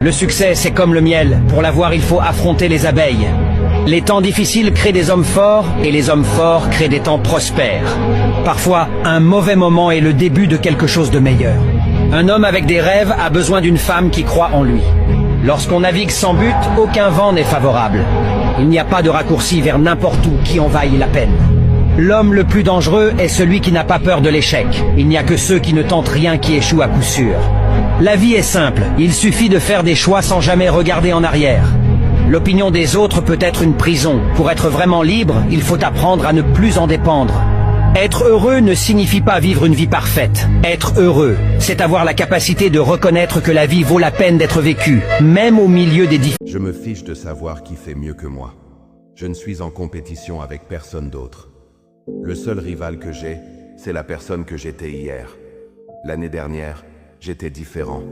Le succès, c'est comme le miel. Pour l'avoir, il faut affronter les abeilles. Les temps difficiles créent des hommes forts, et les hommes forts créent des temps prospères. Parfois, un mauvais moment est le début de quelque chose de meilleur. Un homme avec des rêves a besoin d'une femme qui croit en lui. Lorsqu'on navigue sans but, aucun vent n'est favorable. Il n'y a pas de raccourci vers n'importe où qui en vaille la peine. L'homme le plus dangereux est celui qui n'a pas peur de l'échec. Il n'y a que ceux qui ne tentent rien qui échouent à coup sûr. La vie est simple, il suffit de faire des choix sans jamais regarder en arrière. L'opinion des autres peut être une prison. Pour être vraiment libre, il faut apprendre à ne plus en dépendre. Être heureux ne signifie pas vivre une vie parfaite. Être heureux, c'est avoir la capacité de reconnaître que la vie vaut la peine d'être vécue, même au milieu des difficultés. Je me fiche de savoir qui fait mieux que moi. Je ne suis en compétition avec personne d'autre. Le seul rival que j'ai, c'est la personne que j'étais hier. L'année dernière, j'étais différent.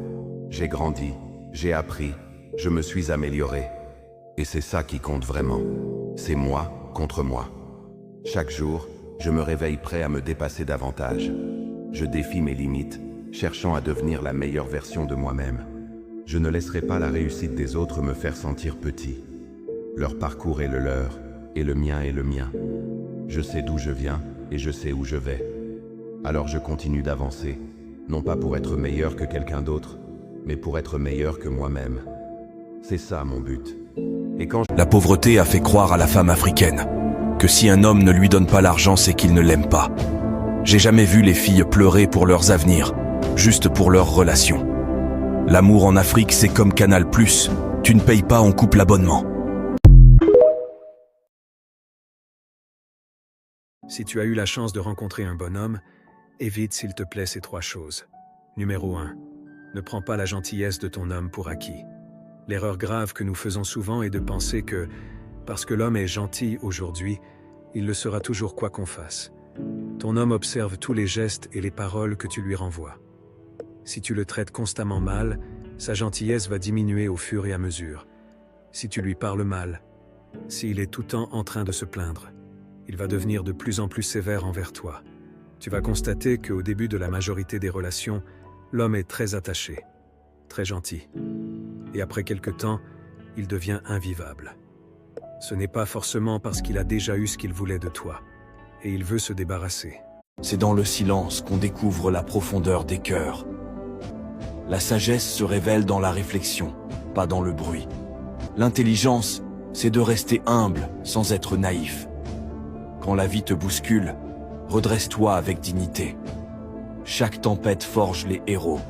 J'ai grandi, j'ai appris, je me suis amélioré. Et c'est ça qui compte vraiment. C'est moi contre moi. Chaque jour, je me réveille prêt à me dépasser davantage. Je défie mes limites, cherchant à devenir la meilleure version de moi-même. Je ne laisserai pas la réussite des autres me faire sentir petit. Leur parcours est le leur, et le mien est le mien. Je sais d'où je viens, et je sais où je vais. Alors je continue d'avancer, non pas pour être meilleur que quelqu'un d'autre, mais pour être meilleur que moi-même. C'est ça mon but. Et quand La pauvreté a fait croire à la femme africaine que si un homme ne lui donne pas l'argent, c'est qu'il ne l'aime pas. J'ai jamais vu les filles pleurer pour leurs avenirs, juste pour leurs relations. L'amour en Afrique, c'est comme Canal+, tu ne payes pas, on coupe l'abonnement. Si tu as eu la chance de rencontrer un bonhomme, évite s'il te plaît ces 3 choses. Numéro 1. Ne prends pas la gentillesse de ton homme pour acquis. L'erreur grave que nous faisons souvent est de penser que, parce que l'homme est gentil aujourd'hui, il le sera toujours quoi qu'on fasse. Ton homme observe tous les gestes et les paroles que tu lui renvoies. Si tu le traites constamment mal, sa gentillesse va diminuer au fur et à mesure. Si tu lui parles mal, s'il est tout le temps en train de se plaindre, il va devenir de plus en plus sévère envers toi. Tu vas constater qu'au début de la majorité des relations, l'homme est très attaché, très gentil. Et après quelque temps, il devient invivable. Ce n'est pas forcément parce qu'il a déjà eu ce qu'il voulait de toi, et il veut se débarrasser. C'est dans le silence qu'on découvre la profondeur des cœurs. La sagesse se révèle dans la réflexion, pas dans le bruit. L'intelligence, c'est de rester humble sans être naïf. Quand la vie te bouscule, redresse-toi avec dignité. Chaque tempête forge les héros.